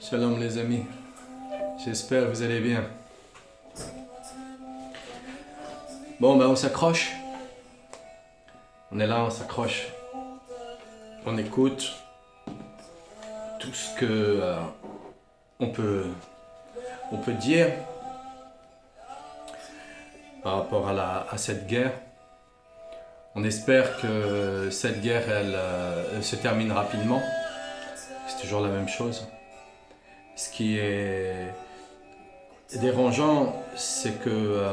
Shalom les amis, j'espère que vous allez bien. Bon ben on s'accroche, on est là, on s'accroche, on écoute tout ce que on peut dire par rapport à cette guerre. On espère que cette guerre elle se termine rapidement, c'est toujours la même chose. Ce qui est dérangeant, c'est que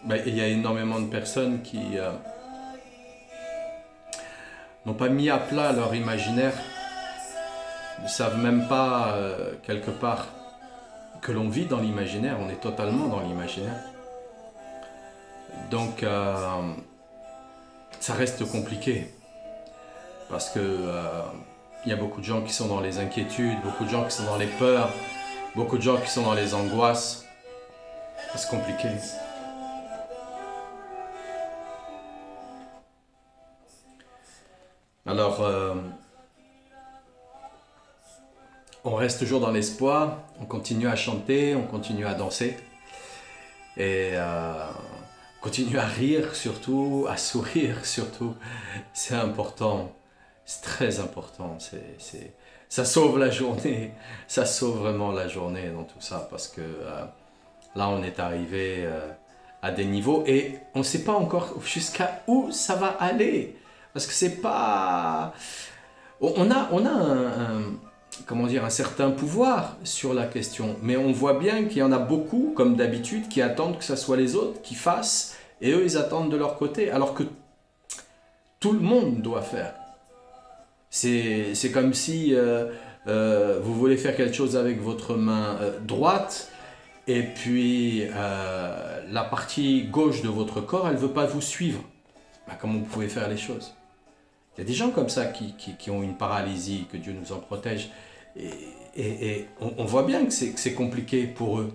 il y a énormément de personnes qui n'ont pas mis à plat leur imaginaire, ne savent même pas quelque part que l'on vit dans l'imaginaire, on est totalement dans l'imaginaire. Donc ça reste compliqué parce que il y a beaucoup de gens qui sont dans les inquiétudes, beaucoup de gens qui sont dans les peurs, beaucoup de gens qui sont dans les angoisses. C'est compliqué. Alors, on reste toujours dans l'espoir, on continue à chanter, on continue à danser et on continue à rire surtout, à sourire surtout. C'est important, c'est très important. Ça sauve la journée, ça sauve vraiment la journée dans tout ça parce que là on est arrivé à des niveaux et on ne sait pas encore jusqu'à où ça va aller. Parce que c'est pas... On a comment dire, un certain pouvoir sur la question, mais on voit bien qu'il y en a beaucoup, comme d'habitude, qui attendent que ce soit les autres qui fassent, et eux ils attendent de leur côté, alors que tout le monde doit faire. C'est comme si vous voulez faire quelque chose avec votre main droite, et puis la partie gauche de votre corps, elle ne veut pas vous suivre. Comment vous pouvez faire les choses? Il y a des gens comme ça qui ont une paralysie, que Dieu nous en protège. Et on voit bien que c'est compliqué pour eux.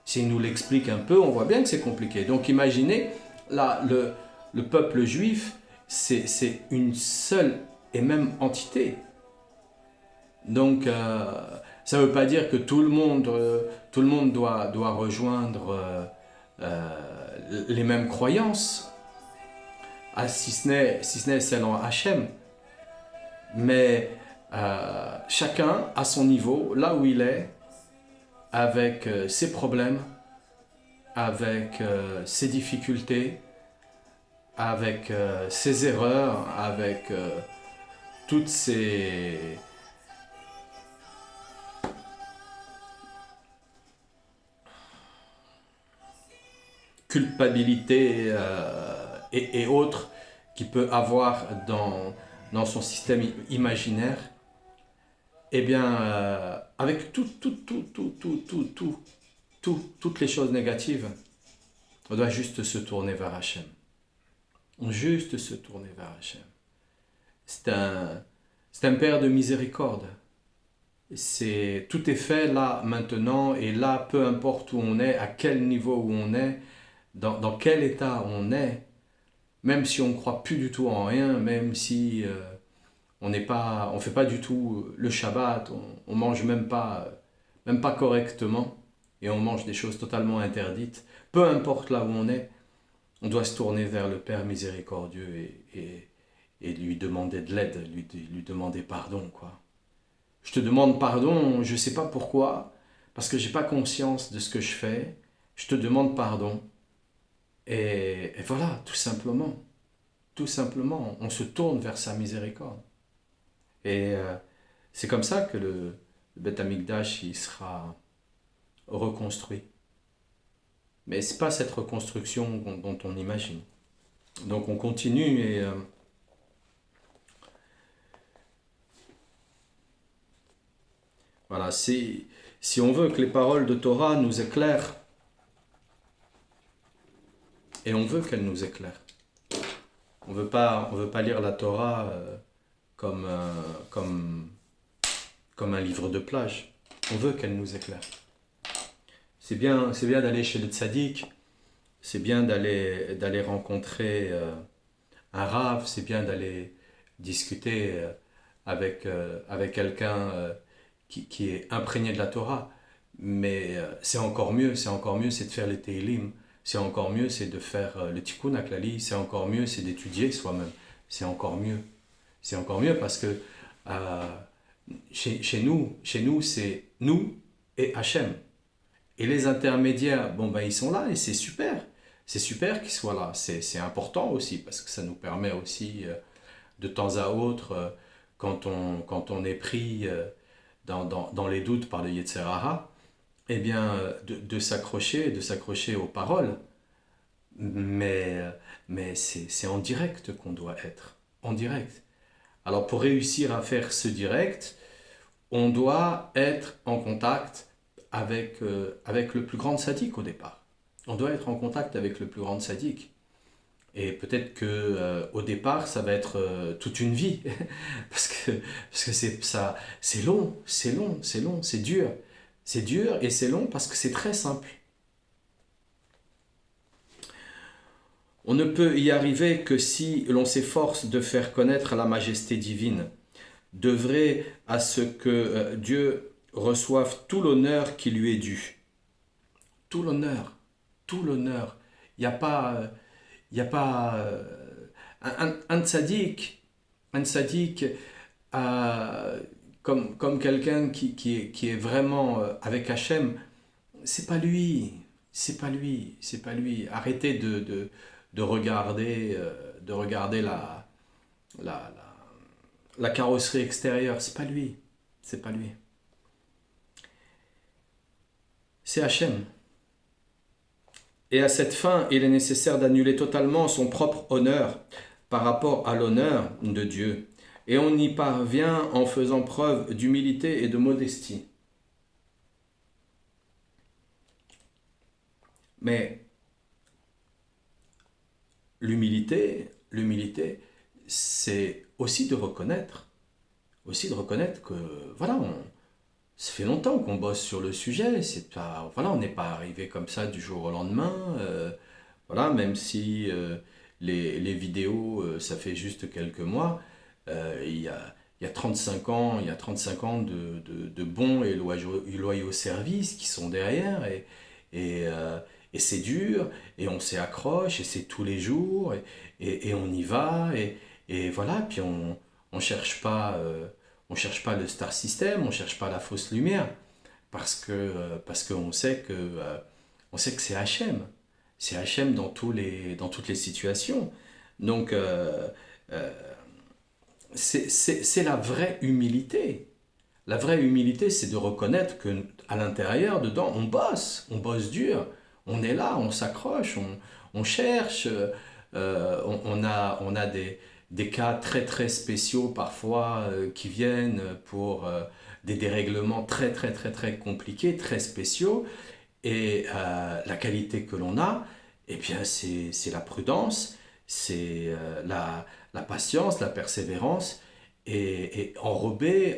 S'ils nous l'expliquent un peu, on voit bien que c'est compliqué. Donc imaginez, là, le peuple juif, c'est une seule et même entité. Donc ça ne veut pas dire que tout le monde doit rejoindre les mêmes croyances. Si ce n'est celle en Hachem. Mais chacun à son niveau, là où il est, avec ses problèmes, avec ses difficultés, avec ses erreurs, avec toutes ses culpabilités et autres qu'il peut avoir dans son système imaginaire, eh bien, avec toutes les choses négatives, on doit juste se tourner vers Hachem. Juste se tourner vers Hachem. C'est un Père de miséricorde. Tout est fait là, maintenant, et là, peu importe où on est, à quel niveau où on est, dans quel état on est, même si on ne croit plus du tout en rien, même si on ne fait pas du tout le Shabbat, on mange même pas correctement, et on mange des choses totalement interdites, peu importe là où on doit se tourner vers le Père miséricordieux et lui demander de l'aide, lui demander pardon, quoi. Je te demande pardon, je ne sais pas pourquoi, parce que je n'ai pas conscience de ce que je fais, je te demande pardon. Et voilà, tout simplement, on se tourne vers sa miséricorde. Et c'est comme ça que le Beth Amikdash il sera reconstruit. Mais ce n'est pas cette reconstruction dont on imagine. Donc on continue et voilà, si on veut que les paroles de Torah nous éclairent, et on veut qu'elles nous éclairent. On veut pas lire la Torah comme un livre de plage. On veut qu'elle nous éclaire. C'est bien d'aller chez le tzaddik, c'est bien d'aller rencontrer un rav, c'est bien d'aller discuter avec quelqu'un qui est imprégné de la Torah. Mais c'est encore mieux, c'est de faire les Teilim, c'est encore mieux, c'est de faire le Tikkun HaKlali, c'est encore mieux, c'est d'étudier soi-même, c'est encore mieux. C'est encore mieux parce que euh, chez nous, c'est nous et Hachem. Et les intermédiaires, bon ben ils sont là et c'est super. C'est super qu'ils soient là. C'est important aussi parce que ça nous permet aussi de temps à autre, quand on est pris dans les doutes par le Yetzer Hara, eh bien de s'accrocher aux paroles. Mais, mais c'est en direct qu'on doit être. En direct. Alors pour réussir à faire ce direct, on doit être en contact avec le plus grand sadique au départ. On doit être en contact avec le plus grand sadique. Et peut-être que au départ, ça va être toute une vie, parce que c'est long, c'est dur. C'est dur et c'est long parce que c'est très simple. On ne peut y arriver que si l'on s'efforce de faire connaître la majesté divine, d'œuvrer à ce que Dieu reçoive tout l'honneur qui lui est dû. Tout l'honneur, tout l'honneur. Il n'y a pas, il y a pas un tzaddik, euh, comme quelqu'un qui est vraiment avec Hachem, c'est pas lui, c'est pas lui, c'est pas lui. Arrêtez de regarder la, la carrosserie extérieure, c'est pas lui, c'est pas lui. C'est Hachem. Et à cette fin, il est nécessaire d'annuler totalement son propre honneur par rapport à l'honneur de Dieu. Et on y parvient en faisant preuve d'humilité et de modestie. Mais l'humilité, c'est aussi de reconnaître que, voilà, ça fait longtemps qu'on bosse sur le sujet, c'est pas, voilà, on n'est pas arrivé comme ça du jour au lendemain, voilà, même si les vidéos, ça fait juste quelques mois, il y a 35 ans, de bons et loyaux services qui sont derrière, et, euh, et c'est dur, et on s'y accroche, et c'est tous les jours, et on y va, et voilà, puis on cherche pas le star system, on cherche pas la fausse lumière, parce qu'on on sait que c'est Hachem dans toutes les situations. Donc euh, c'est la vraie humilité. La vraie humilité, c'est de reconnaître que à l'intérieur, dedans, on bosse dur, on est là, on s'accroche, on cherche, on a des cas très très spéciaux parfois qui viennent pour des dérèglements très très très très compliqués, très spéciaux, et la qualité que l'on a, eh bien c'est la prudence, c'est la patience, la persévérance, et enrobé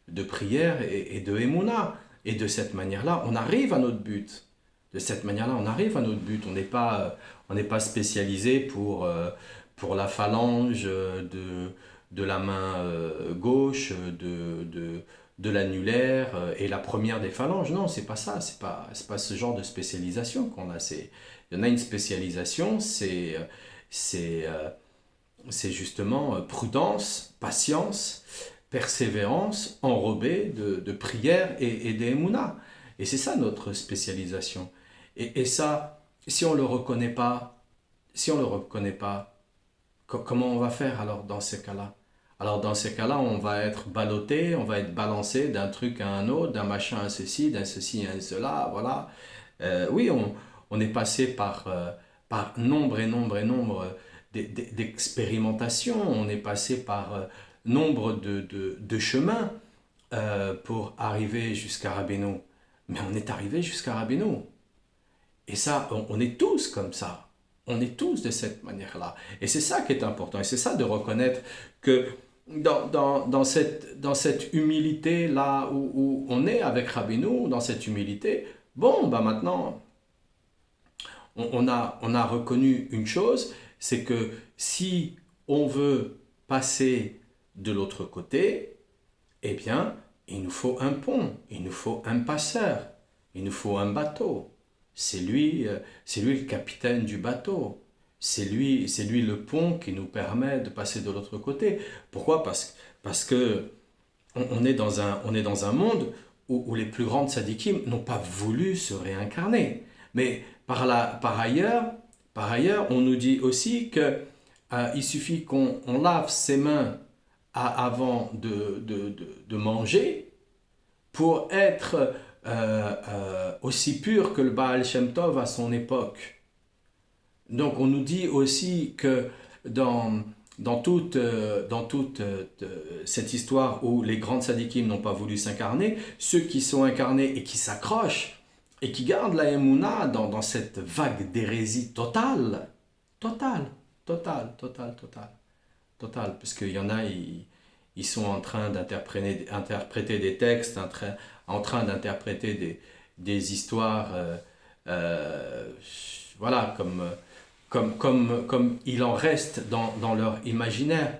de prière et de émouna. Et de cette manière-là, on arrive à notre but. De cette manière-là, on arrive à notre but. On n'est pas spécialisé pour la phalange de la main gauche, de l'annulaire et la première des phalanges. Non, c'est pas ça. C'est pas ce genre de spécialisation qu'on a. Il y en a une spécialisation, c'est c'est justement prudence, patience, persévérance, enrobée de prière et d'émouna. Et c'est ça notre spécialisation. Et ça, si on ne le reconnaît pas, si on le reconnaît pas, comment on va faire alors dans ces cas-là? Alors dans ces cas-là, on va être ballotté, on va être balancé d'un truc à un autre, d'un machin à ceci, d'un ceci à un cela, voilà. Oui, on est passé par nombre et nombre et nombre d'expérimentations, on est passé par nombre de chemins pour arriver jusqu'à Rabbeinu. Mais on est arrivé jusqu'à Rabbeinu. Et ça, on est tous comme ça. On est tous de cette manière-là. Et c'est ça qui est important. Et c'est ça de reconnaître que dans cette humilité-là où on est avec Rabbeinu, dans cette humilité, bon, bah maintenant, on a reconnu une chose, c'est que si on veut passer de l'autre côté, eh bien, il nous faut un pont, il nous faut un passeur, il nous faut un bateau. C'est lui le capitaine du bateau. C'est lui le pont qui nous permet de passer de l'autre côté. Pourquoi? Parce que on est dans un monde où les plus grandes sadikim n'ont pas voulu se réincarner. Mais par ailleurs, on nous dit aussi que il suffit qu'on lave ses mains avant de manger pour être aussi pur que le Baal Shem Tov à son époque. Donc on nous dit aussi que dans toute cette histoire où les grandes sadikim n'ont pas voulu s'incarner, ceux qui sont incarnés et qui s'accrochent et qui gardent la Emouna dans cette vague d'hérésie totale, parce qu'il y en a, ils sont en train d'interpréter des textes, en train d'interpréter des histoires, voilà, comme il en reste dans leur imaginaire.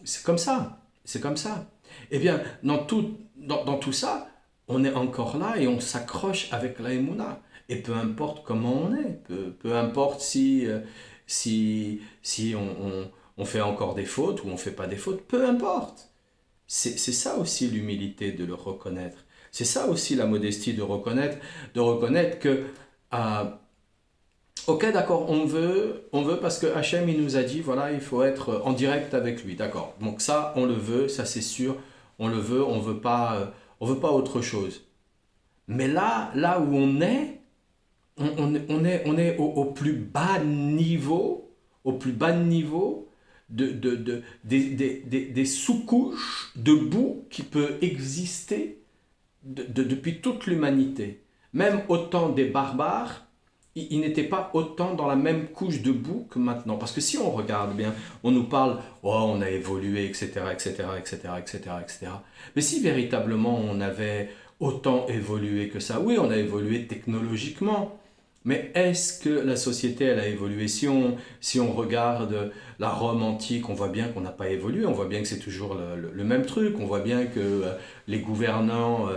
C'est comme ça, c'est comme ça. Eh bien, dans tout ça, on est encore là et on s'accroche avec la Emouna. Et peu importe comment on est, peu importe si on fait encore des fautes ou on ne fait pas des fautes, peu importe. C'est ça aussi l'humilité de le reconnaître. C'est ça aussi la modestie de reconnaître que, ok, d'accord, on veut parce que Hachem, il nous a dit, voilà, il faut être en direct avec lui, d'accord. Donc ça, on le veut, ça c'est sûr, on le veut, on veut pas autre chose. Mais là où on est, on est au plus bas niveau, des sous-couches de boue qui peut exister depuis toute l'humanité. Même au temps des barbares, ils n'étaient pas autant dans la même couche de boue que maintenant. Parce que si on regarde bien, on nous parle, oh, on a évolué, etc., etc., etc., etc., etc. Mais si véritablement on avait autant évolué que ça, oui, on a évolué technologiquement. Mais est-ce que la société, elle a évolué? Si on regarde la Rome antique, on voit bien qu'on n'a pas évolué, on voit bien que c'est toujours le même truc, on voit bien que les gouvernants,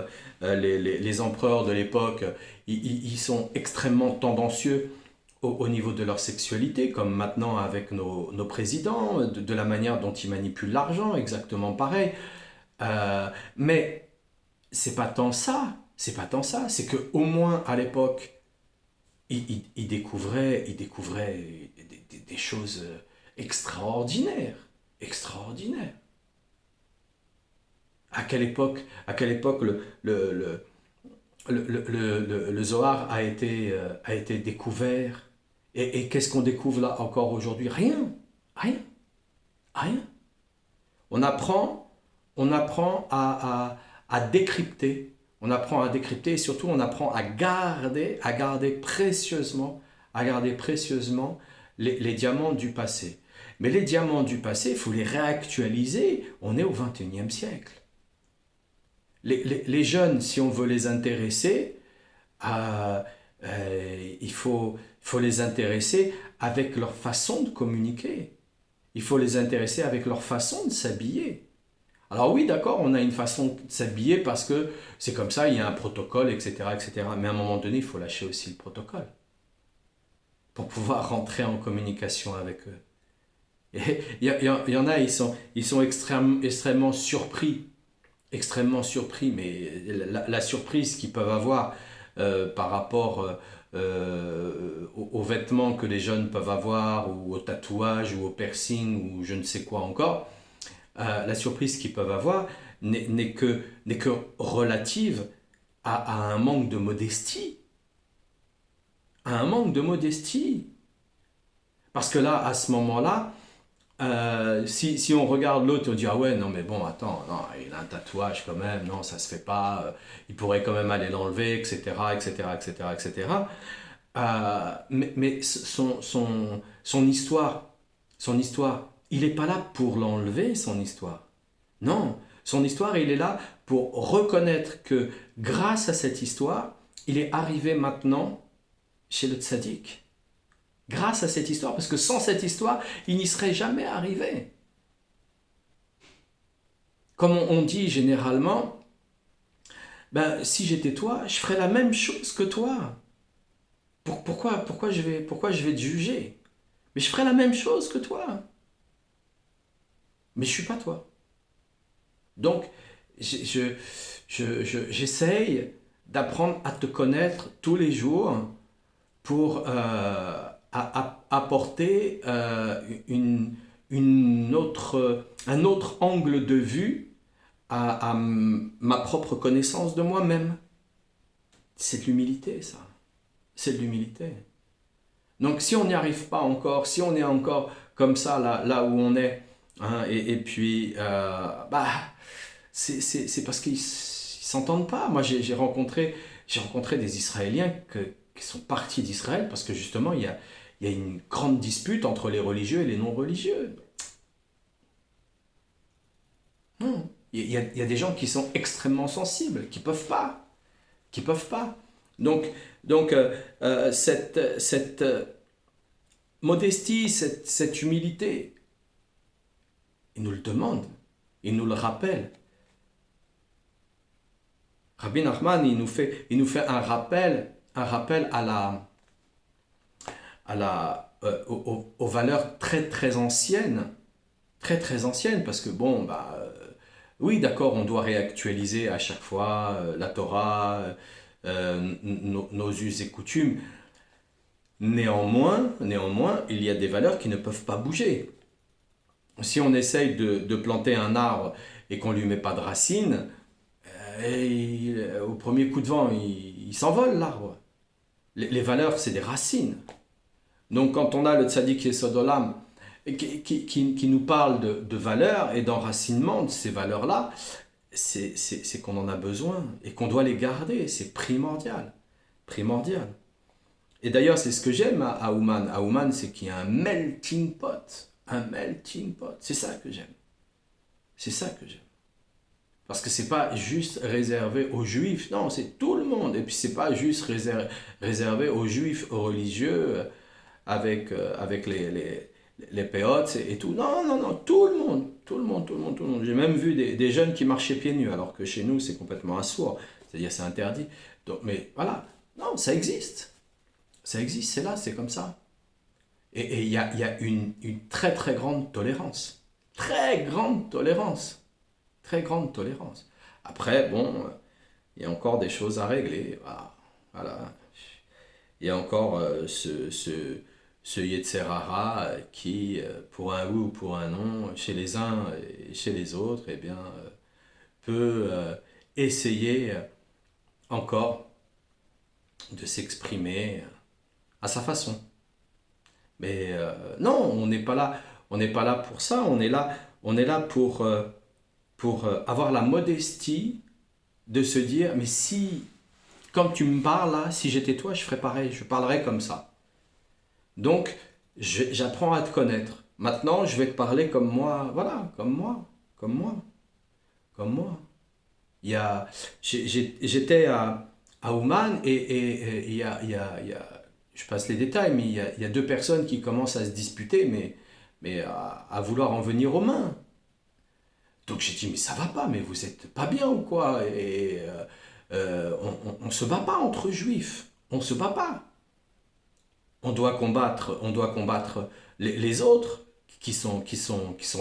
les empereurs de l'époque, ils sont extrêmement tendancieux au niveau de leur sexualité, comme maintenant avec nos présidents, de la manière dont ils manipulent l'argent, exactement pareil. Mais c'est pas tant ça, c'est que au moins à l'époque, il découvrait des choses extraordinaires, extraordinaires. À quelle époque le Zohar a été découvert et qu'est-ce qu'on découvre là encore aujourd'hui? Rien, rien, rien. On apprend à décrypter. On apprend à décrypter et surtout on apprend à garder précieusement, les diamants du passé. Mais les diamants du passé, il faut les réactualiser. On est au XXIe siècle. Les jeunes, si on veut les intéresser, il faut les intéresser avec leur façon de communiquer. Il faut les intéresser avec leur façon de s'habiller. Alors oui, d'accord, on a une façon de s'habiller parce que c'est comme ça, il y a un protocole, etc., etc. Mais à un moment donné, il faut lâcher aussi le protocole pour pouvoir rentrer en communication avec eux. Et il y en a, ils sont extrêmement surpris, mais la surprise qu'ils peuvent avoir par rapport aux vêtements que les jeunes peuvent avoir, ou aux tatouages, ou au piercing, ou je ne sais quoi encore, la surprise qu'ils peuvent avoir n'est que relative à un manque de modestie. À un manque de modestie. Parce que là, à ce moment-là, si on regarde l'autre, on dit ah ouais, non mais bon, attends, non, il a un tatouage quand même, non, ça se fait pas, il pourrait quand même aller l'enlever, etc., etc., etc., etc. Mais son histoire, il n'est pas là pour l'enlever, son histoire. Non, son histoire, il est là pour reconnaître que grâce à cette histoire, il est arrivé maintenant chez le tzaddik. Grâce à cette histoire, parce que sans cette histoire, il n'y serait jamais arrivé. comme on dit généralement, ben, si j'étais toi, je ferais la même chose que toi. Pourquoi je vais te juger? Mais je ferais la même chose que toi. Mais je suis pas toi. Donc, j'essaye d'apprendre à te connaître tous les jours pour apporter un autre angle de vue à ma propre connaissance de moi-même. C'est de l'humilité, ça. C'est de l'humilité. Donc si on n'y arrive pas encore, si on est encore comme ça, là où on est, hein, et puis, bah, c'est parce qu'ils ne s'entendent pas. Moi, j'ai rencontré des Israéliens qui sont partis d'Israël parce que justement, il y a une grande dispute entre les religieux et les non-religieux. Non. Il y a des gens qui sont extrêmement sensibles, qui peuvent pas, qui peuvent pas. Donc, cette modestie, cette humilité, il nous le demande, il nous le rappelle. Rabbi Nachman, il nous fait un rappel aux valeurs très très anciennes, parce que bon, bah, oui, d'accord, on doit réactualiser à chaque fois la Torah, nos us et coutumes. Néanmoins, il y a des valeurs qui ne peuvent pas bouger. Si on essaye de planter un arbre et qu'on ne lui met pas de racines, au premier coup de vent, il s'envole l'arbre. Les valeurs, c'est des racines. Donc quand on a le tzaddik Yesod Olam qui nous parle de valeurs et d'enracinement de ces valeurs-là, c'est qu'on en a besoin et qu'on doit les garder. C'est primordial. Primordial. Et d'ailleurs, c'est ce que j'aime à Ouman. À Ouman, c'est qu'il y a un melting pot. Un melting pot. C'est ça que j'aime. C'est ça que j'aime. Parce que c'est pas juste réservé aux juifs, non, c'est tout le monde. Et puis c'est pas juste réservé aux juifs, aux religieux, avec les péotes et tout. Non, non, non, tout le monde, tout le monde, tout le monde, tout le monde. J'ai même vu des jeunes qui marchaient pieds nus, alors que chez nous c'est complètement assourd, c'est-à-dire c'est interdit. Donc, mais voilà, non, ça existe. Ça existe, c'est là, c'est comme ça. Et il y a une très très grande tolérance. Très grande tolérance. Très grande tolérance. Après, bon, il y a encore des choses à régler. Voilà. Il y a encore ce Yetzer Hara qui, pour un oui ou pour un non, chez les uns et chez les autres, eh bien, peut essayer encore de s'exprimer à sa façon. Mais non, on n'est pas là pour ça. On est là pour avoir la modestie de se dire, mais si, comme tu me parles là, si j'étais toi, je ferais pareil, je parlerais comme ça. Donc, j'apprends à te connaître. Maintenant, je vais te parler comme moi, voilà, comme moi, comme moi, comme moi. J'étais à Ouman et je passe les détails, mais il y a deux personnes qui commencent à se disputer, mais à vouloir en venir aux mains. Donc j'ai dit, mais ça va pas, mais vous êtes pas bien ou quoi? Et on se bat pas entre juifs, on se bat pas. On doit combattre les autres qui sont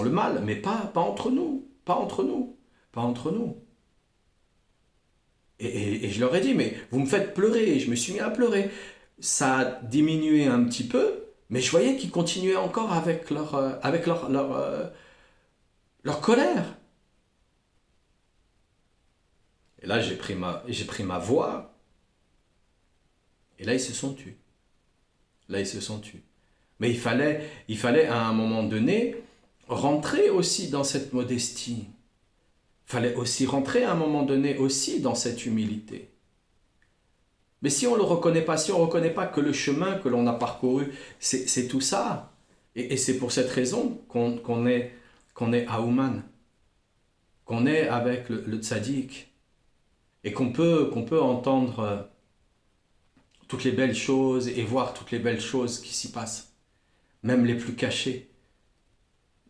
le mal, mais pas entre nous, pas entre nous, pas entre nous. Et je leur ai dit, mais vous me faites pleurer, et je me suis mis à pleurer. Ça a diminué un petit peu, mais je voyais qu'ils continuaient encore avec leur colère. Et là, j'ai pris ma voix, et là, ils se sont tus. Là, ils se sont tus. Mais il fallait à un moment donné rentrer aussi dans cette modestie. Il fallait aussi rentrer à un moment donné aussi dans cette humilité. Mais si on ne le reconnaît pas, si on ne reconnaît pas que le chemin que l'on a parcouru, c'est tout ça. Et c'est pour cette raison qu'on est à Ouman, qu'on est avec le tzaddik, et qu'on peut entendre toutes les belles choses et voir toutes les belles choses qui s'y passent, même les plus cachées.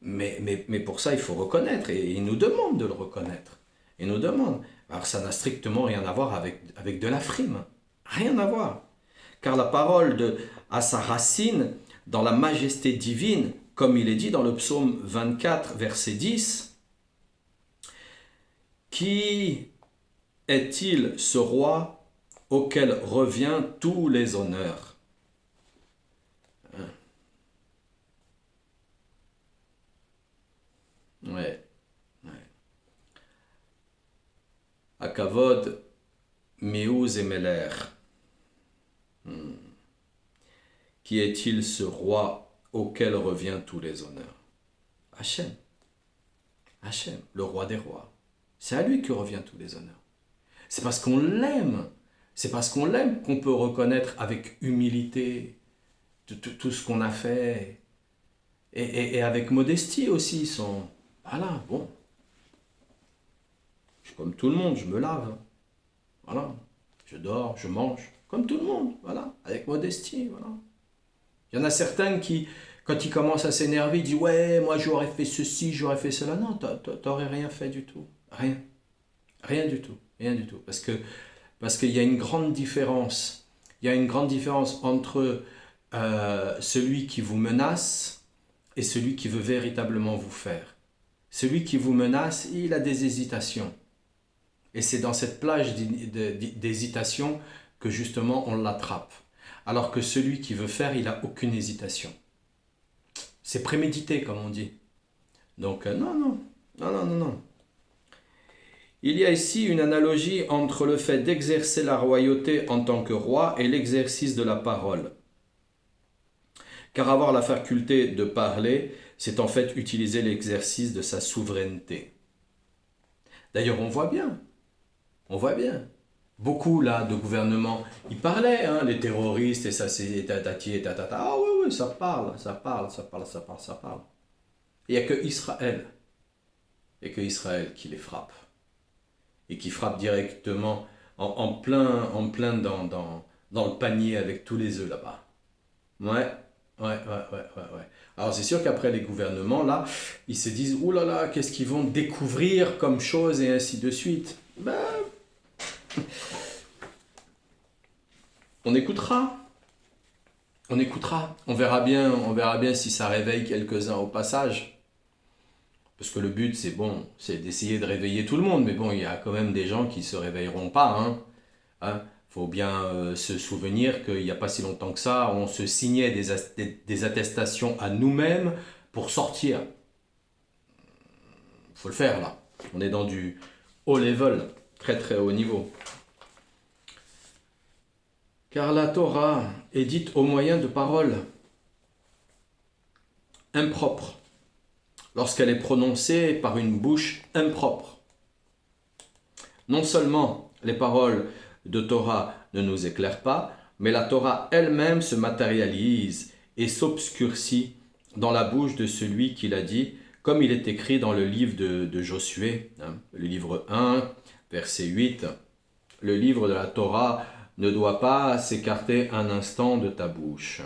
Mais pour ça, il faut reconnaître, et il nous demande de le reconnaître. Il nous demande. Alors ça n'a strictement rien à voir avec de la frime. Rien à voir. Car la parole a sa racine dans la majesté divine, comme il est dit dans le psaume 24, verset 10. Qui est-il ce roi auquel revient tous les honneurs? Ouais, ouais. Akavod, Meouz et Meler. Qui est-il ce roi auquel revient tous les honneurs? Hachem. Hachem, le roi des rois. C'est à lui que revient tous les honneurs. C'est parce qu'on l'aime. C'est parce qu'on l'aime qu'on peut reconnaître avec humilité tout ce qu'on a fait. Et avec modestie aussi. Voilà, bon. Je suis comme tout le monde, je me lave. Voilà. Je dors, je mange. Comme tout le monde. Voilà. Avec modestie. Voilà. Il y en a certains qui, quand ils commencent à s'énerver, ils disent ouais, moi j'aurais fait ceci, j'aurais fait cela. Non, t'aurais rien fait du tout. Rien. Rien du tout. Rien du tout. Parce qu'il y a une grande différence. Il y a une grande différence entre celui qui vous menace et celui qui veut véritablement vous faire. Celui qui vous menace, il a des hésitations. Et c'est dans cette plage d'hésitation que justement on l'attrape. Alors que celui qui veut faire, il n'a aucune hésitation. C'est prémédité, comme on dit. Donc, non. Il y a ici une analogie entre le fait d'exercer la royauté en tant que roi et l'exercice de la parole. Car avoir la faculté de parler, c'est en fait utiliser l'exercice de sa souveraineté. D'ailleurs, on voit bien. Beaucoup là de gouvernements, ils parlaient, hein, les terroristes et ça c'est tatati et tatata. Ah oui, ça parle. Il n'y a que Israël. Qui les frappe. Et qui frappe directement en plein dans le panier avec tous les œufs là-bas. Ouais. Alors c'est sûr qu'après les gouvernements là, ils se disent ouh là, qu'est-ce qu'ils vont découvrir comme chose et ainsi de suite. Ben, on écoutera. On verra bien si ça réveille quelques-uns au passage. Parce que le but, c'est d'essayer de réveiller tout le monde. Mais bon, il y a quand même des gens qui ne se réveilleront pas. Faut bien se souvenir qu'il n'y a pas si longtemps que ça, on se signait des attestations à nous-mêmes pour sortir. Faut le faire là. On est dans du haut level, très très haut niveau. Car la Torah est dite au moyen de paroles impropres, lorsqu'elle est prononcée par une bouche impropre. Non seulement les paroles de Torah ne nous éclairent pas, mais la Torah elle-même se matérialise et s'obscurcit dans la bouche de celui qui l'a dit, comme il est écrit dans le livre de Josué, le livre 1, verset 8. Le livre de la Torah ne doit pas s'écarter un instant de ta bouche.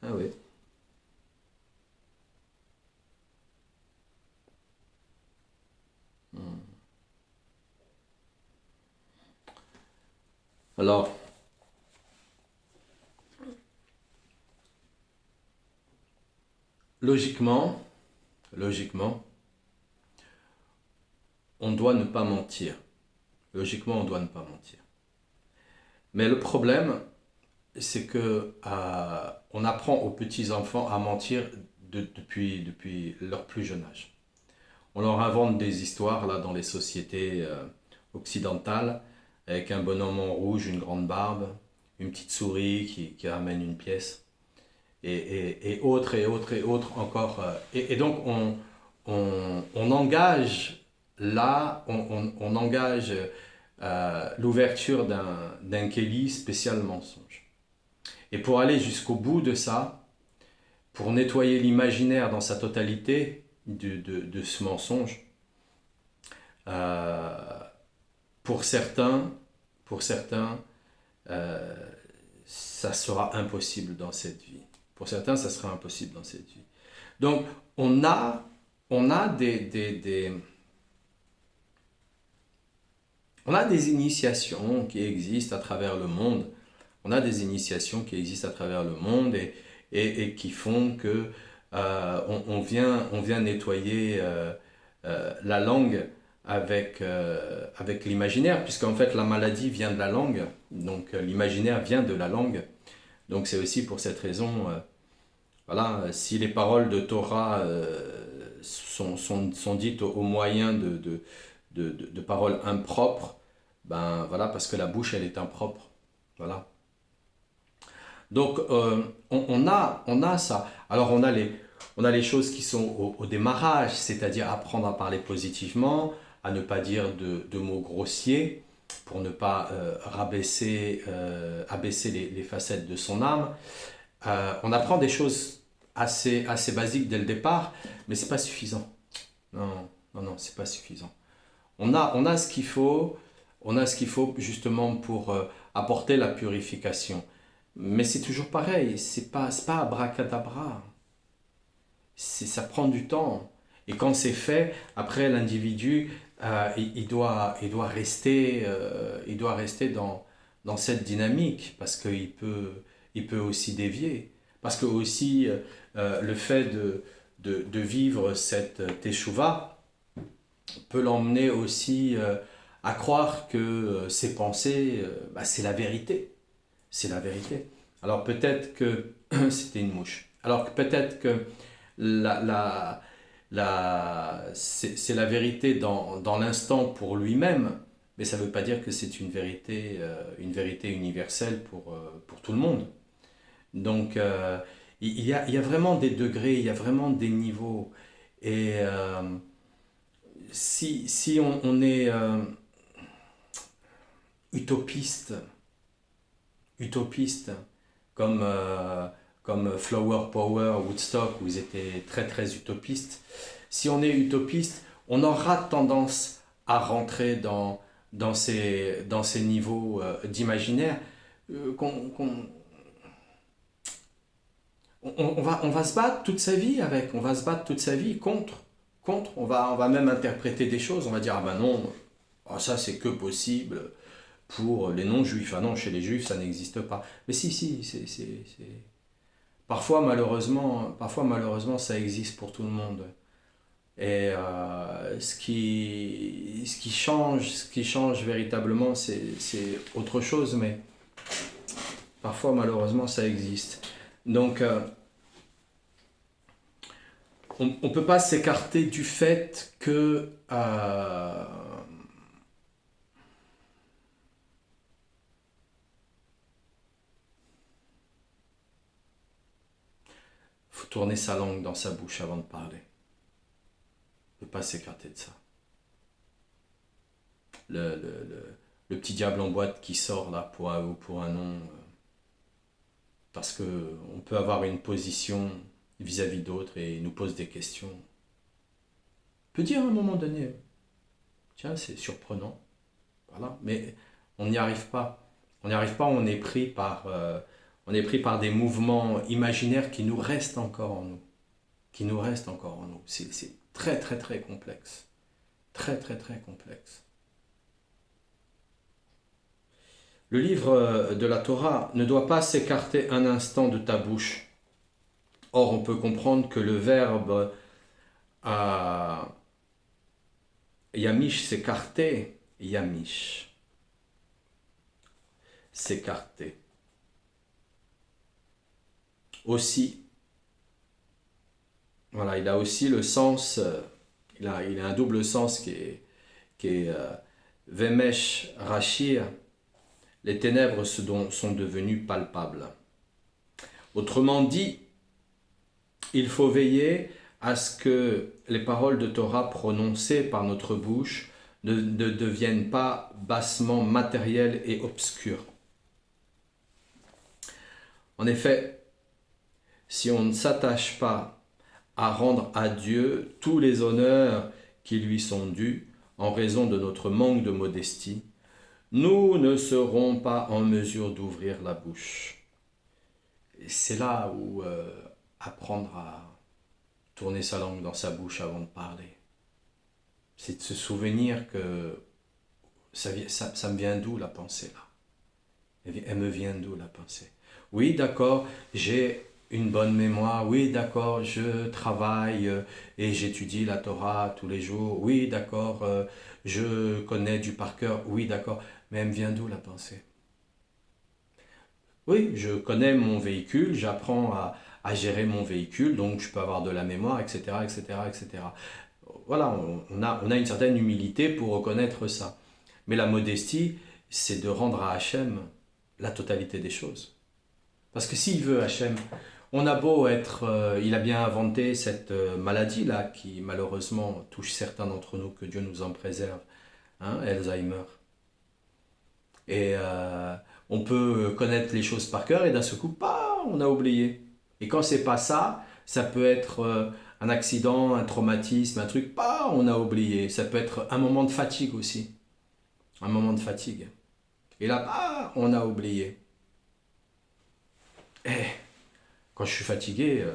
Ah oui. Alors, logiquement, on doit ne pas mentir. Logiquement, on doit ne pas mentir. Mais le problème, c'est que on apprend aux petits-enfants à mentir depuis leur plus jeune âge. On leur invente des histoires là dans les sociétés occidentales avec un bonhomme en rouge, une grande barbe, une petite souris qui ramène une pièce et autres encore. Et donc on engage là, on engage l'ouverture d'un Kéli spécial mensonge. Et pour aller jusqu'au bout de ça, pour nettoyer l'imaginaire dans sa totalité de ce mensonge, pour certains euh, ça sera impossible dans cette vie. Pour certains, ça sera impossible dans cette vie. Donc, on a on a des initiations qui existent à travers le monde. On a des initiations qui existent à travers le monde et qui font que on vient nettoyer la langue avec l'imaginaire, puisqu'en fait la maladie vient de la langue, donc l'imaginaire vient de la langue. Donc c'est aussi pour cette raison, voilà, si les paroles de Torah sont dites au moyen de paroles impropres, ben voilà, parce que la bouche elle est impropre, voilà. Donc on a ça. Alors on a les choses qui sont au démarrage, c'est-à-dire apprendre à parler positivement, à ne pas dire de mots grossiers, pour ne pas abaisser les facettes de son âme. On apprend des choses assez basiques dès le départ, mais c'est pas suffisant. Non, non, non, c'est pas suffisant. On a ce qu'il faut, on a ce qu'il faut justement pour apporter la purification. Mais c'est toujours pareil, c'est pas abracadabra. Ça prend du temps. Et quand c'est fait, après l'individu, il doit rester dans cette dynamique parce il peut aussi dévier. Parce que aussi le fait de vivre cette teshuva peut l'emmener aussi à croire que ses pensées, bah, c'est la vérité. C'est la vérité. Alors peut-être que c'était une mouche. Alors peut-être que la, la, c'est la vérité dans l'instant pour lui-même, mais ça ne veut pas dire que c'est une vérité universelle pour tout le monde. Donc il y a vraiment des degrés, il y a vraiment des niveaux. Et si on est utopiste, utopiste, comme, comme Flower Power, Woodstock, où ils étaient très très utopistes. Si on est utopiste, on aura tendance à rentrer dans ces niveaux d'imaginaire on va se battre toute sa vie avec, on va se battre toute sa vie contre. On va même interpréter des choses, on va dire, ah ben non, ah, ça c'est que possible pour les non-juifs. Ah non, chez les juifs, ça n'existe pas. Mais si, parfois, malheureusement, ça existe pour tout le monde. Et ce qui change véritablement, c'est autre chose, mais parfois, malheureusement, ça existe. Donc, on ne peut pas s'écarter du fait que faut tourner sa langue dans sa bouche avant de parler. On ne peut pas s'écarter de ça. Le petit diable en boîte qui sort là pour un ou pour un non, parce qu'on peut avoir une position vis-à-vis d'autres et il nous pose des questions. On peut dire à un moment donné, tiens, c'est surprenant, voilà, mais on n'y arrive pas. On n'y arrive pas, on est pris par des mouvements imaginaires qui nous restent encore en nous. Qui nous restent encore en nous. C'est très très très complexe. Très très très complexe. Le livre de la Torah ne doit pas s'écarter un instant de ta bouche. Or, on peut comprendre que le verbe yamish, s'écarter, yamish, s'écarter. Aussi, voilà, il a aussi le sens, il a un double sens qui est Vemesh Rachir, les ténèbres sont devenues palpables. Autrement dit, il faut veiller à ce que les paroles de Torah prononcées par notre bouche ne deviennent pas bassement matérielles et obscures. En effet, si on ne s'attache pas à rendre à Dieu tous les honneurs qui lui sont dus en raison de notre manque de modestie, nous ne serons pas en mesure d'ouvrir la bouche. Et c'est là où apprendre à tourner sa langue dans sa bouche avant de parler. C'est de se souvenir que ça me vient d'où la pensée là. Elle me vient d'où la pensée. Oui, d'accord, j'ai une bonne mémoire. Oui, d'accord, je travaille et j'étudie la Torah tous les jours. Oui, d'accord, je connais du par cœur. Oui, d'accord, mais elle me vient d'où la pensée? Oui, je connais mon véhicule, j'apprends à gérer mon véhicule, donc je peux avoir de la mémoire, etc., etc., etc. Voilà, on a une certaine humilité pour reconnaître ça. Mais la modestie, c'est de rendre à Hachem la totalité des choses. Parce que s'il veut Hachem, on a beau être, il a bien inventé cette maladie-là qui malheureusement touche certains d'entre nous, que Dieu nous en préserve, hein, Alzheimer. Et on peut connaître les choses par cœur et d'un seul coup, bah, on a oublié. Et quand c'est pas ça, ça peut être un accident, un traumatisme, un truc, bah, on a oublié. Ça peut être un moment de fatigue aussi, un moment de fatigue. Et là, bah, on a oublié. Et quand je suis fatigué,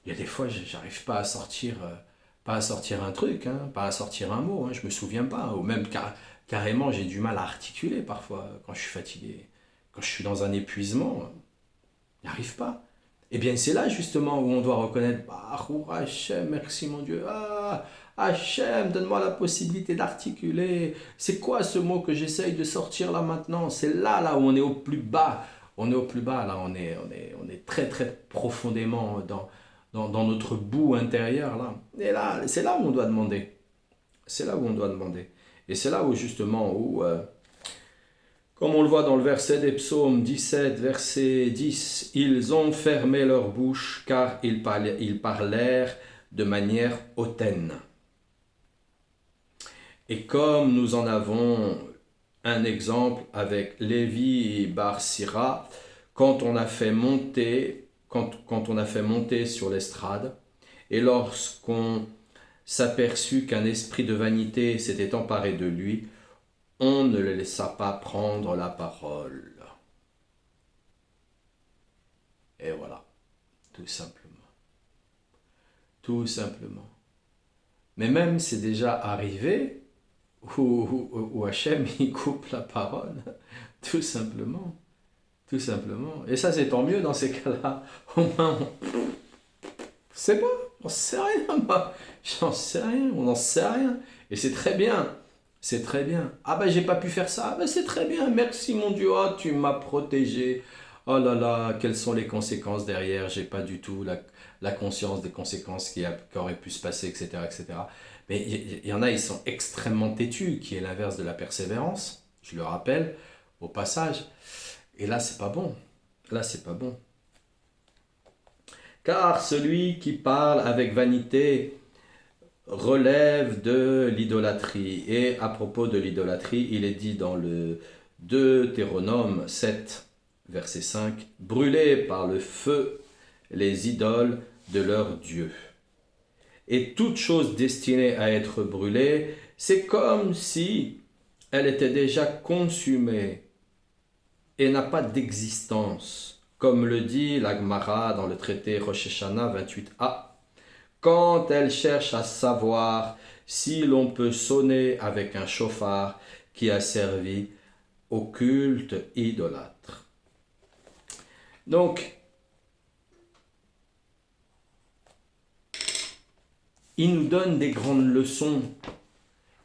il y a des fois, j'arrive pas à sortir un truc, hein, pas à sortir un mot, hein, je me souviens pas, ou même carrément, j'ai du mal à articuler parfois quand je suis fatigué. Quand je suis dans un épuisement, n'y arrive pas. Et bien c'est là justement où on doit reconnaître, bah, Hachem, merci mon Dieu, ah, Hachem, donne-moi la possibilité d'articuler. C'est quoi ce mot que j'essaye de sortir là maintenant? C'est là où on est au plus bas. On est au plus bas, là, on est très très profondément dans notre bout intérieur, là. Et là, c'est là où on doit demander. C'est là où on doit demander. Et c'est là où justement, comme on le voit dans le verset des psaumes 17, verset 10, ils ont fermé leur bouche car ils parlèrent de manière hautaine. Et comme nous en avons un exemple avec Lévi bar Sira, quand on a fait monter sur l'estrade, et lorsqu'on s'aperçut qu'un esprit de vanité s'était emparé de lui, on ne le laissa pas prendre la parole. Et voilà, tout simplement. Tout simplement. Mais même c'est déjà arrivé où Hachem il coupe la parole, tout simplement. Tout simplement. Et ça c'est tant mieux dans ces cas-là. Au moins, c'est pas, on sait rien, moi. J'en sais rien, on n'en sait rien. Et c'est très bien. C'est très bien. Ah ben j'ai pas pu faire ça. Ah ben c'est très bien. Merci mon Dieu. Ah tu m'as protégé. Oh là là, quelles sont les conséquences derrière? J'ai pas du tout la conscience des conséquences qui auraient pu se passer, etc., etc. Mais il y en a, ils sont extrêmement têtus, qui est l'inverse de la persévérance. Je le rappelle au passage. Et là, c'est pas bon. Là, c'est pas bon. Car celui qui parle avec vanité relève de l'idolâtrie. Et à propos de l'idolâtrie, il est dit dans le Deutéronome 7, verset 5, « Brûlez par le feu les idoles de leur Dieu. » Et toute chose destinée à être brûlée, c'est comme si elle était déjà consumée et n'a pas d'existence, comme le dit la Gemara dans le traité Rosh Hashanah 28a, quand elle cherche à savoir si l'on peut sonner avec un chauffard qui a servi au culte idolâtre. Donc, il nous donne des grandes leçons.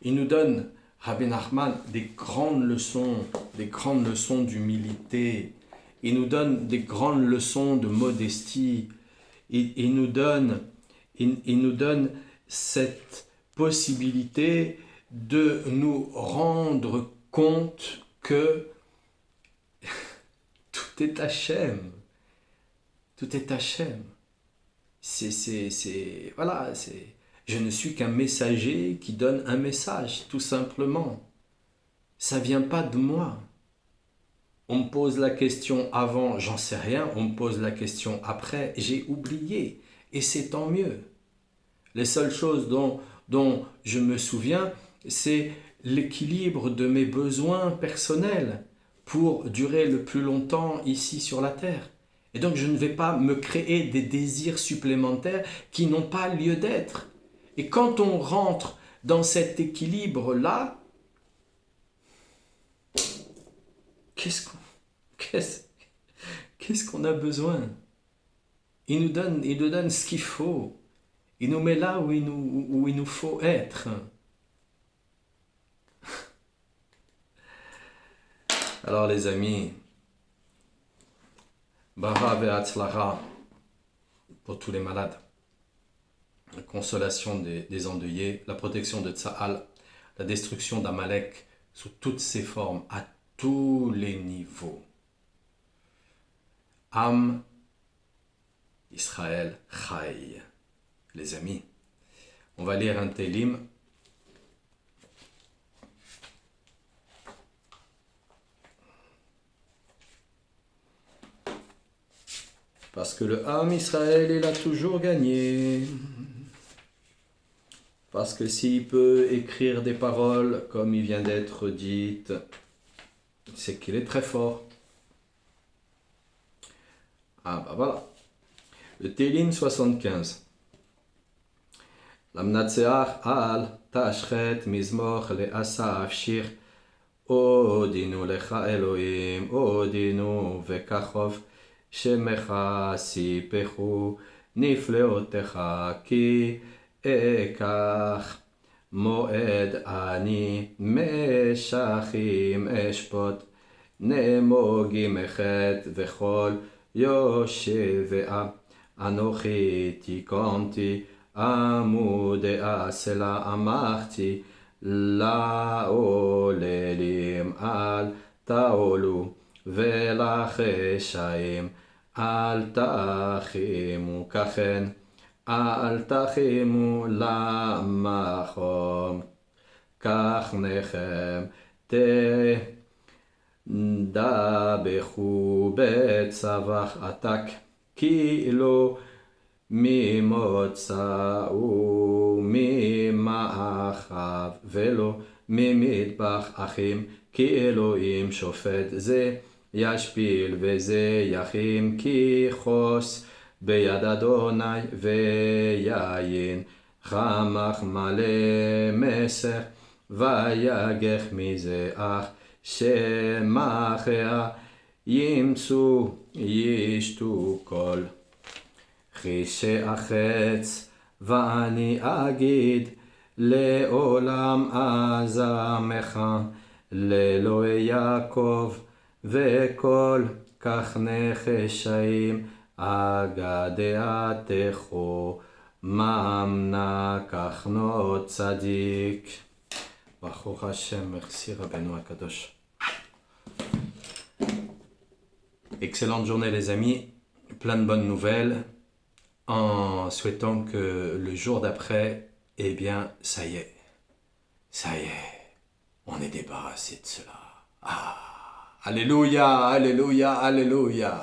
Il nous donne, Rabbi Nachman, des grandes leçons d'humilité. Il nous donne des grandes leçons de modestie. Il nous donne cette possibilité de nous rendre compte que tout est Hachem. Tout est Hachem. Je ne suis qu'un messager qui donne un message, tout simplement. Ça vient pas de moi. On me pose la question avant, j'en sais rien. On me pose la question après, j'ai oublié. Et c'est tant mieux. Les seules choses dont je me souviens, c'est l'équilibre de mes besoins personnels pour durer le plus longtemps ici sur la terre. Et donc je ne vais pas me créer des désirs supplémentaires qui n'ont pas lieu d'être. Et quand on rentre dans cet équilibre-là, qu'est-ce qu'on a besoin? Il nous donne ce qu'il faut. Il nous met là où il nous faut être. Alors les amis, Bara ve'atzlacha pour tous les malades, la consolation des endeuillés, la protection de Tsahal, la destruction d'Amalek sous toutes ses formes, à tous les niveaux. Am Israël Chai. Les amis, on va lire un Télim. Parce que le Am Israël, il a toujours gagné. Parce que s'il peut écrire des paroles comme il vient d'être dites, c'est qu'il est très fort. Ah bah voilà. Le Télim 75. Lamnatseach al tashchet mizmoch le'asaf shir odinu lecha Elohim odinu vekachov שמך סיפחו נפלאותיך כי אקח מועד אני משכים אשפוט נמוגים החטא וכל יושביה אנוכי תיקונתי עמודי הסלע אמרתי לעוללים אל תעולו ולחשעים אל תחימו ככן, אל תחימו למחום, כך נחם תדבחו בצווח עתק, כאילו ממוצא וממאחיו, ולא ממטבח אחים, כי אלוהים שופט זה ישפיל וזה יחים, כי חוס ביד אדוני ויין חמך מלא מסך ויגח מזרח שמחיה ימצאו ישתו כל חישי החץ ואני אגיד לעולם אזמך לאלוהי יעקב וכל כך נחשאים אגדתךו ממנה כחנו צדיק. ברוך השם, merci Rabbeinu Akadosh. Excellente journée les amis, plein de bonnes nouvelles, en souhaitant que le jour d'après, eh bien ça y est, on est débarrassé de cela. Ah, alléluia, alléluia, alléluia.